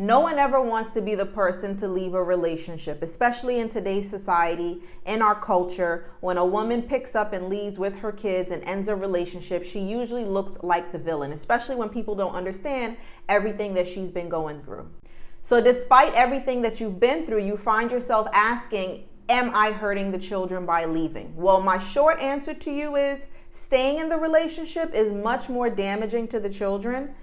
No one ever wants to be the person to leave a relationship, especially in today's society, in our culture. When a woman picks up and leaves with her kids and ends a relationship, she usually looks like the villain, especially when people don't understand everything that she's been going through. So despite everything that you've been through, you find yourself asking, am I hurting the children by leaving? Well, my short answer to you is staying in the relationship is much more damaging to the children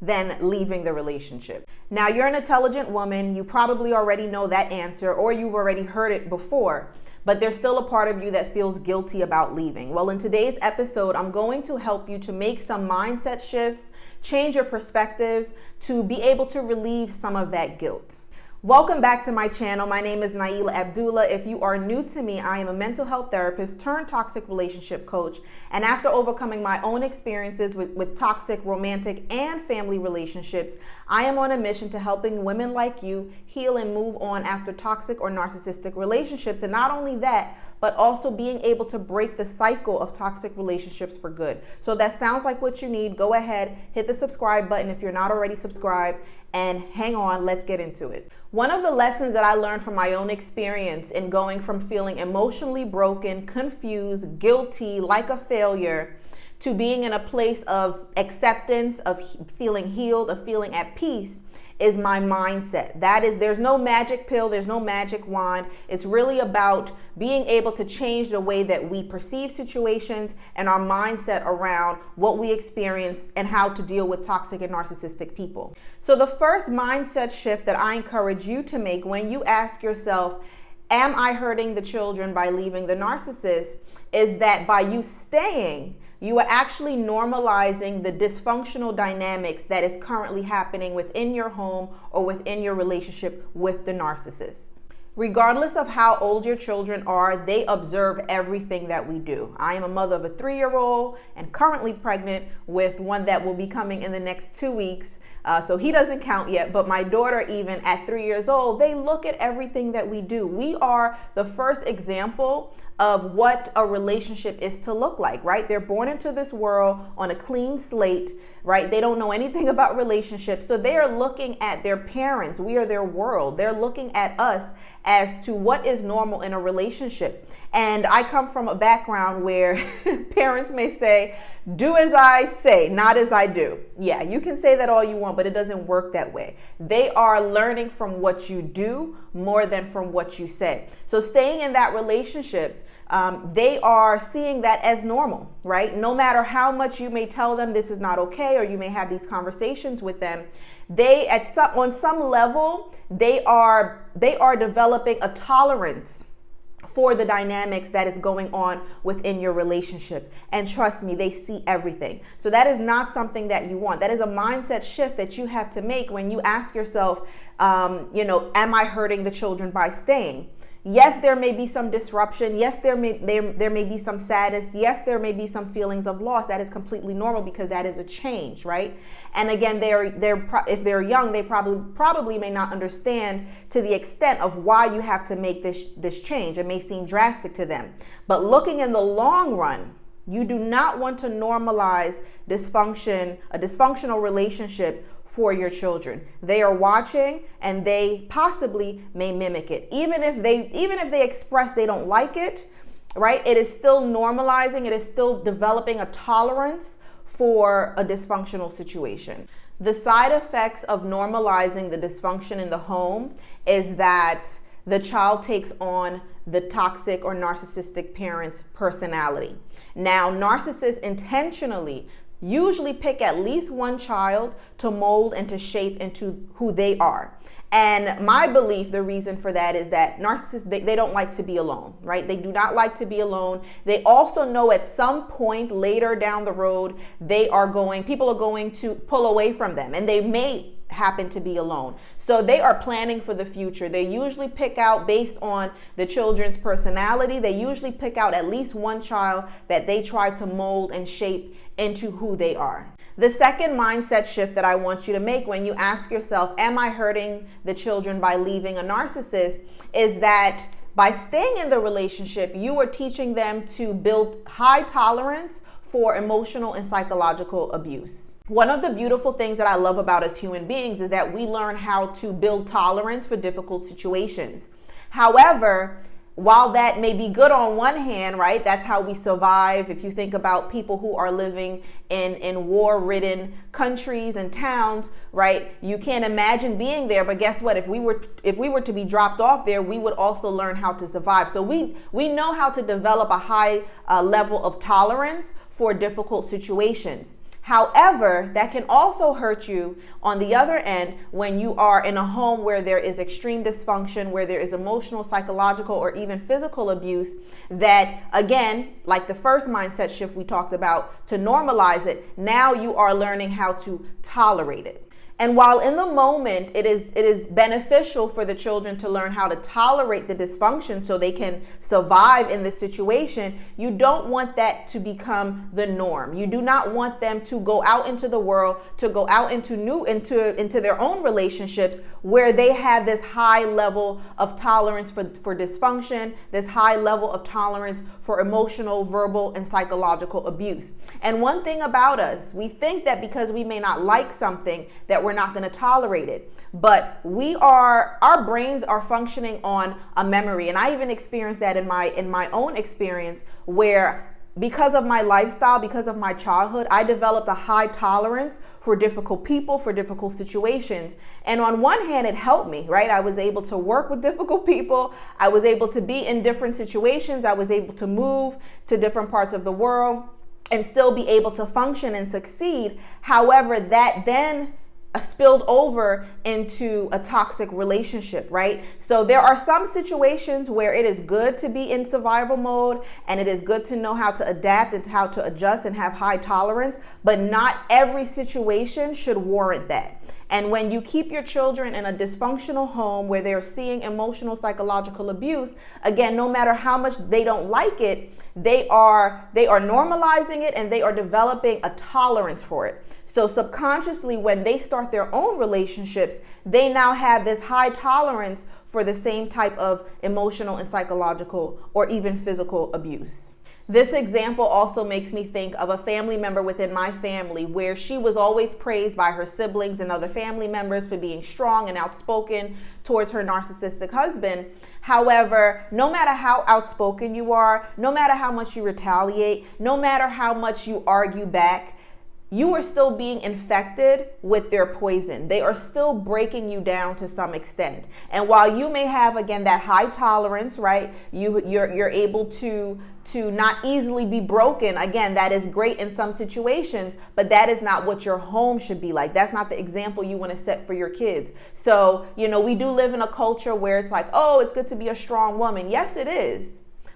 than leaving the relationship. Now, you're an intelligent woman. You probably already know that answer, or you've already heard it before, but there's still a part of you that feels guilty about leaving. Well, in today's episode, I'm going to help you to make some mindset shifts, change your perspective to be able to relieve some of that guilt. Welcome back to my channel. My name is Naila Abdullah. If you are new to me, I am a mental health therapist turned toxic relationship coach. And after overcoming my own experiences with toxic romantic and family relationships, I am on a mission to helping women like you heal and move on after toxic or narcissistic relationships. And not only that, but also being able to break the cycle of toxic relationships for good. So if that sounds like what you need, go ahead, hit the subscribe button if you're not already subscribed, and hang on, let's get into it. One of the lessons that I learned from my own experience in going from feeling emotionally broken, confused, guilty, like a failure, to being in a place of acceptance, of feeling healed, of feeling at peace, is my mindset. There's no magic pill, there's no magic wand. It's really about being able to change the way that we perceive situations and our mindset around what we experience and how to deal with toxic and narcissistic people. So the first mindset shift that I encourage you to make when you ask yourself, am I hurting the children by leaving the narcissist, is that by you staying, you are actually normalizing the dysfunctional dynamics that is currently happening within your home or within your relationship with the narcissist. Regardless of how old your children are, they observe everything that we do. I am a mother of a 3-year-old and currently pregnant with one that will be coming in the next 2 weeks. So he doesn't count yet, but my daughter, even at 3 years old, they look at everything that we do. We are the first example of what a relationship is to look like, right? They're born into this world on a clean slate, right? They don't know anything about relationships. So they are looking at their parents. We are their world. They're looking at us as to what is normal in a relationship. And I come from a background where parents may say, do as I say, not as I do. Yeah, you can say that all you want, but it doesn't work that way. They are learning from what you do more than from what you say. So staying in that relationship, they are seeing that as normal, right? No matter how much you may tell them this is not okay, or you may have these conversations with them, on some level, they are developing a tolerance for the dynamics that is going on within your relationship. And trust me, they see everything. So that is not something that you want. That is a mindset shift that you have to make when you ask yourself, am I hurting the children by staying? Yes, there may be some disruption. Yes, there may be some sadness. Yes, there may be some feelings of loss. That is completely normal because that is a change, right? And again, if they're young, they probably may not understand to the extent of why you have to make this change. It may seem drastic to them, but looking in the long run, you do not want to normalize a dysfunctional relationship for your children. They are watching and they possibly may mimic it. Even if they express they don't like it, right? It is still normalizing, it is still developing a tolerance for a dysfunctional situation. The side effects of normalizing the dysfunction in the home is that the child takes on the toxic or narcissistic parent's personality. Now, narcissists intentionally usually pick at least one child to mold and to shape into who they are. And my belief, the reason for that is that narcissists, they don't like to be alone, right? They do not like to be alone. They also know at some point later down the road, people are going to pull away from them, and they may happen to be alone. So they are planning for the future. They usually pick out, based on the children's personality, they usually pick out at least one child that they try to mold and shape into who they are. The second mindset shift that I want you to make when you ask yourself, am I hurting the children by leaving a narcissist, is that by staying in the relationship, you are teaching them to build high tolerance for emotional and psychological abuse. One of the beautiful things that I love about us human beings is that we learn how to build tolerance for difficult situations. However, while that may be good on one hand, right, that's how we survive. If you think about people who are living in war-ridden countries and towns, right, you can't imagine being there. But guess what? If we were to be dropped off there, we would also learn how to survive. So we know how to develop a high level of tolerance for difficult situations. However, that can also hurt you on the other end when you are in a home where there is extreme dysfunction, where there is emotional, psychological, or even physical abuse that, again, like the first mindset shift we talked about, to normalize it, now you are learning how to tolerate it. And while in the moment it is beneficial for the children to learn how to tolerate the dysfunction so they can survive in this situation, you don't want that to become the norm. You do not want them to go out into the world, to go out into their own relationships where they have this high level of tolerance for dysfunction, this high level of tolerance for emotional, verbal, and psychological abuse. And one thing about us, we think that because we may not like something that we're not going to tolerate it. But our brains are functioning on a memory. And I even experienced that in my own experience, where because of my lifestyle, because of my childhood, I developed a high tolerance for difficult people, for difficult situations. And on one hand, it helped me, right? I was able to work with difficult people. I was able to be in different situations. I was able to move to different parts of the world and still be able to function and succeed. However, that then spilled over into a toxic relationship, right? So there are some situations where it is good to be in survival mode and it is good to know how to adapt and how to adjust and have high tolerance, but not every situation should warrant that. And when you keep your children in a dysfunctional home where they're seeing emotional, psychological abuse, again, no matter how much they don't like it, they are normalizing it and they are developing a tolerance for it. So subconsciously, when they start their own relationships, they now have this high tolerance for the same type of emotional and psychological or even physical abuse. This example also makes me think of a family member within my family where she was always praised by her siblings and other family members for being strong and outspoken towards her narcissistic husband. However, no matter how outspoken you are, no matter how much you retaliate, no matter how much you argue back, you are still being infected with their poison. They are still breaking you down to some extent. And while you may have, again, that high tolerance, right? You're able to not easily be broken. Again, that is great in some situations, but that is not what your home should be like. That's not the example you want to set for your kids. So, we do live in a culture where it's like, oh, it's good to be a strong woman. Yes, it is.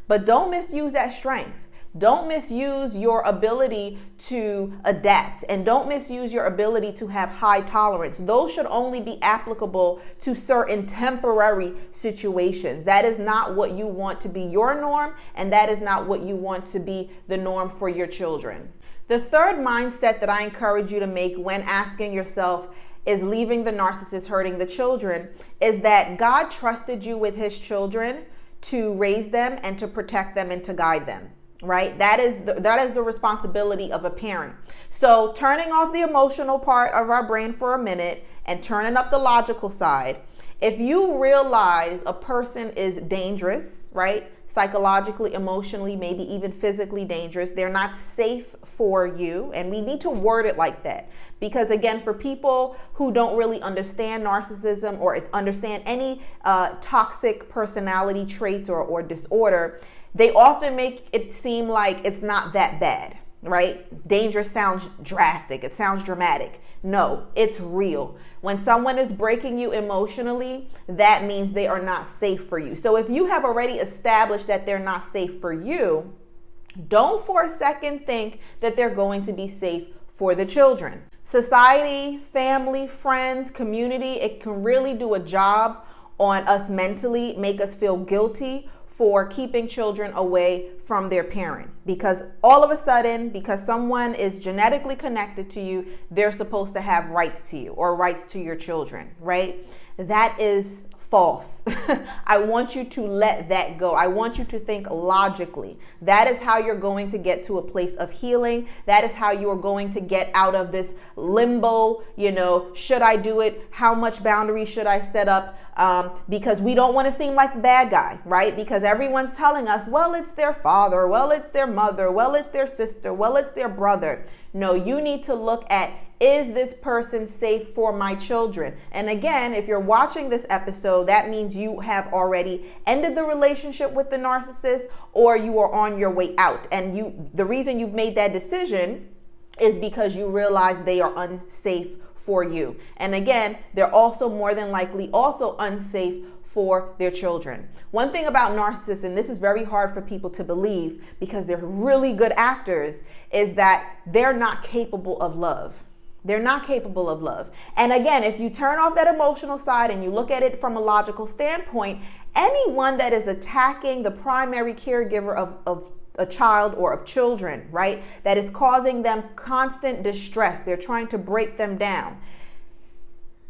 But don't misuse that strength. Don't misuse your ability to adapt, and don't misuse your ability to have high tolerance. Those should only be applicable to certain temporary situations. That is not what you want to be your norm, and that is not what you want to be the norm for your children. The third mindset that I encourage you to make when asking yourself, is leaving the narcissist hurting the children, is that God trusted you with his children to raise them and to protect them and to guide them. Right? That is the responsibility of a parent. So turning off the emotional part of our brain for a minute and turning up the logical side. If you realize a person is dangerous, right? Psychologically, emotionally, maybe even physically dangerous, they're not safe for you. And we need to word it like that. Because again, for people who don't really understand narcissism or understand any toxic personality traits or disorder, they often make it seem like it's not that bad, right? Dangerous sounds drastic. It sounds dramatic. No, it's real. When someone is breaking you emotionally, that means they are not safe for you. So if you have already established that they're not safe for you, don't for a second think that they're going to be safe for the children. Society, family, friends, community, it can really do a job on us mentally, make us feel guilty for keeping children away from their parent. Because all of a sudden, because someone is genetically connected to you, they're supposed to have rights to you or rights to your children, right? That is false. I want you to let that go. I want you to think logically. That is how you're going to get to a place of healing. That is how you are going to get out of this limbo. Should I do it? How much boundaries should I set up? Because we don't want to seem like the bad guy, right? Because everyone's telling us, well, it's their father, well, it's their mother, well, it's their sister, well, it's their brother. No, you need to look at, is this person safe for my children? And again, if you're watching this episode, that means you have already ended the relationship with the narcissist, or you are on your way out. And the reason you've made that decision is because you realize they are unsafe for you. And again, they're also more than likely also unsafe for their children. One thing about narcissists, and this is very hard for people to believe because they're really good actors, is that they're not capable of love. They're not capable of love. And again, if you turn off that emotional side and you look at it from a logical standpoint, anyone that is attacking the primary caregiver of a child or of children, right, that is causing them constant distress, they're trying to break them down,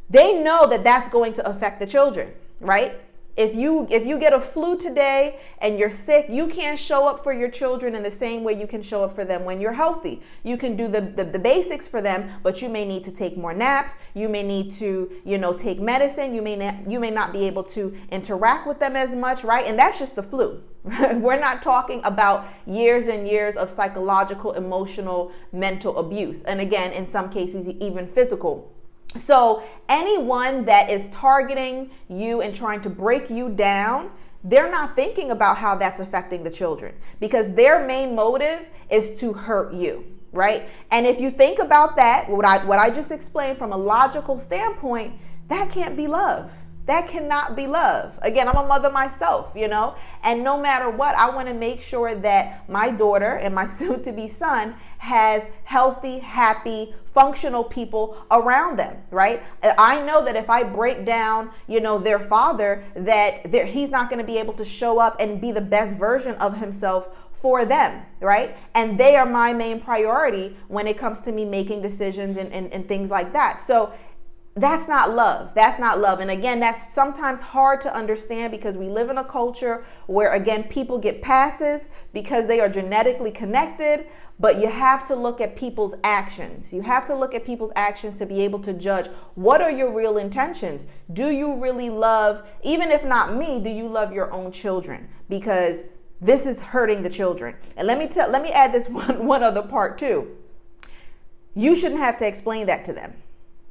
they know that that's going to affect the children, right? If you get a flu today and you're sick, you can't show up for your children in the same way you can show up for them when you're healthy. You can do the basics for them, but you may need to take more naps. You may need to, take medicine. You may not be able to interact with them as much, right? And that's just the flu. We're not talking about years and years of psychological, emotional, mental abuse. And again, in some cases, even physical. So anyone that is targeting you and trying to break you down, they're not thinking about how that's affecting the children, because their main motive is to hurt you, right? And if you think about that, what I just explained from a logical standpoint, that can't be love. That cannot be love. Again, I'm a mother myself, and no matter what, I want to make sure that my daughter and my soon-to-be son has healthy, happy, functional people around them, right? I know that if I break down, their father, that he's not going to be able to show up and be the best version of himself for them, right? And they are my main priority when it comes to me making decisions and things like that. So that's not love. That's not love. And again, that's sometimes hard to understand because we live in a culture where, again, people get passes because they are genetically connected, but you have to look at people's actions. You have to look at people's actions to be able to judge, what are your real intentions? Do you really love, even if not me, do you love your own children? Because this is hurting the children. And let me add this one other part too. You shouldn't have to explain that to them.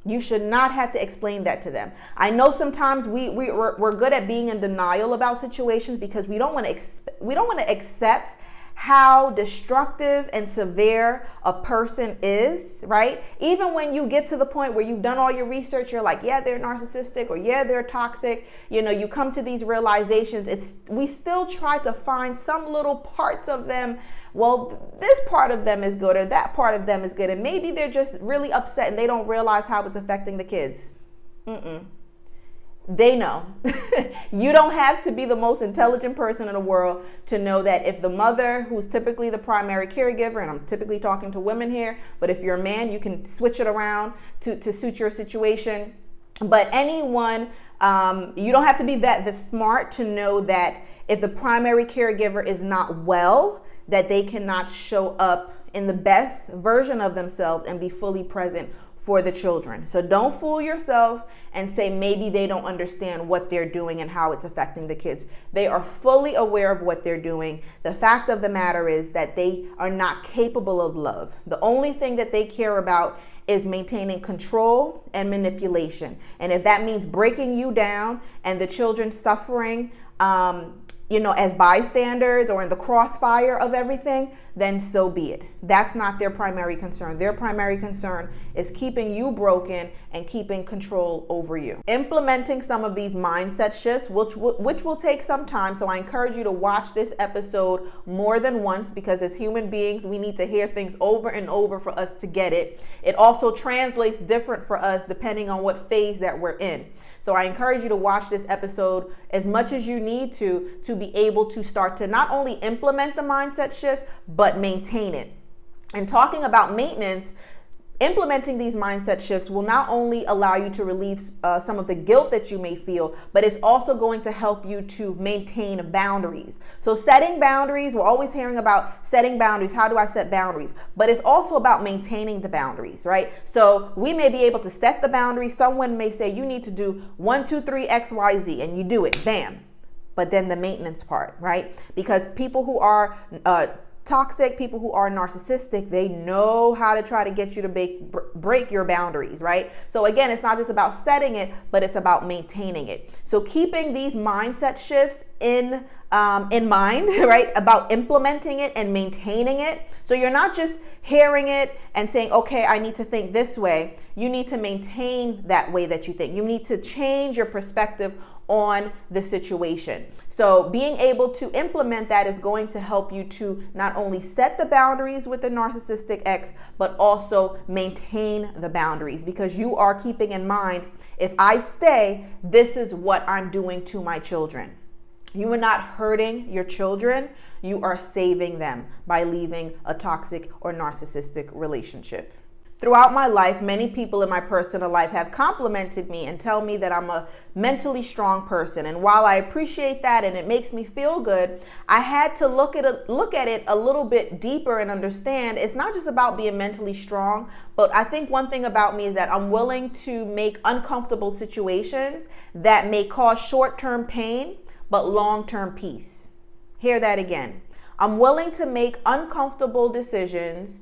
You should not have to explain that to them. I know sometimes we're good at being in denial about situations because we don't want to accept how destructive and severe a person is, right? Even when you get to the point where you've done all your research, you're like, yeah, they're narcissistic, or yeah, they're toxic. You come to these realizations. We still try to find some little parts of them. Well, this part of them is good, or that part of them is good. And maybe they're just really upset and they don't realize how it's affecting the kids. They know. You don't have to be the most intelligent person in the world to know that if the mother, who's typically the primary caregiver, and I'm typically talking to women here, but if you're a man, you can switch it around to suit your situation. But anyone, you don't have to be that smart to know that if the primary caregiver is not well, that they cannot show up in the best version of themselves and be fully present for the children. So don't fool yourself and say maybe they don't understand what they're doing and how it's affecting the kids. They are fully aware of what they're doing. The fact of the matter is that they are not capable of love. The only thing that they care about is maintaining control and manipulation. And if that means breaking you down and the children suffering, as bystanders or in the crossfire of everything, then so be it. That's not their primary concern. Their primary concern is keeping you broken and keeping control over you. Implementing some of these mindset shifts, which will take some time. So I encourage you to watch this episode more than once, because as human beings, we need to hear things over and over for us to get it. It also translates different for us depending on what phase that we're in. So I encourage you to watch this episode as much as you need to be able to start to not only implement the mindset shifts, but maintain it. And talking about maintenance, implementing these mindset shifts will not only allow you to relieve some of the guilt that you may feel, but it's also going to help you to maintain boundaries. So setting boundaries, we're always hearing about setting boundaries. How do I set boundaries? But it's also about maintaining the boundaries, right? So we may be able to set the boundaries. Someone may say you need to do 1, 2, 3, X, Y, Z, and you do it, bam. But then the maintenance part, right? Because people who are toxic, people who are narcissistic, they know how to try to get you to break your boundaries, right? So again, it's not just about setting it, but it's about maintaining it. So keeping these mindset shifts in mind, right? About implementing it and maintaining it. So you're not just hearing it and saying, okay, I need to think this way. You need to maintain that way that you think. You need to change your perspective on the situation. So being able to implement that is going to help you to not only set the boundaries with the narcissistic ex, but also maintain the boundaries, because you are keeping in mind, if I stay, this is what I'm doing to my children. You are not hurting your children. You are saving them by leaving a toxic or narcissistic relationship. Throughout my life, many people in my personal life have complimented me and tell me that I'm a mentally strong person. And while I appreciate that and it makes me feel good, I had to look at it a little bit deeper and understand it's not just about being mentally strong, but I think one thing about me is that I'm willing to make uncomfortable situations that may cause short-term pain, but long-term peace. Hear that again. I'm willing to make uncomfortable decisions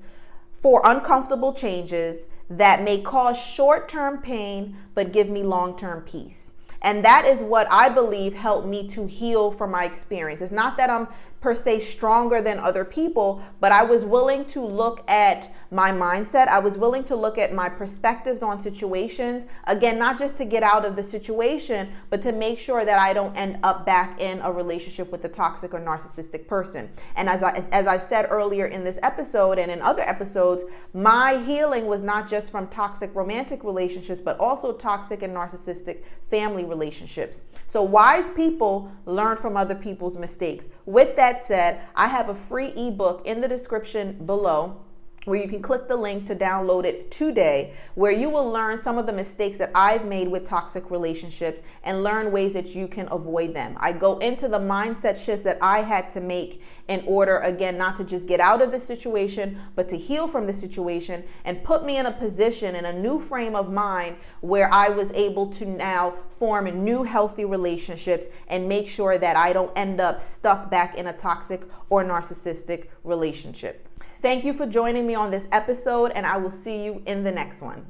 for uncomfortable changes that may cause short-term pain, but give me long-term peace. And that is what I believe helped me to heal from my experience. It's not that I'm per se stronger than other people, but I was willing to look at my mindset. I was willing to look at my perspectives on situations. Again, not just to get out of the situation, but to make sure that I don't end up back in a relationship with a toxic or narcissistic person. And as I said earlier in this episode and in other episodes, my healing was not just from toxic romantic relationships, but also toxic and narcissistic family relationships. So wise people learn from other people's mistakes. With that said, I have a free ebook in the description below where you can click the link to download it today, where you will learn some of the mistakes that I've made with toxic relationships and learn ways that you can avoid them. I go into the mindset shifts that I had to make in order, again, not to just get out of the situation, but to heal from the situation and put me in a position, in a new frame of mind where I was able to now form new healthy relationships and make sure that I don't end up stuck back in a toxic or narcissistic relationship. Thank you for joining me on this episode, and I will see you in the next one.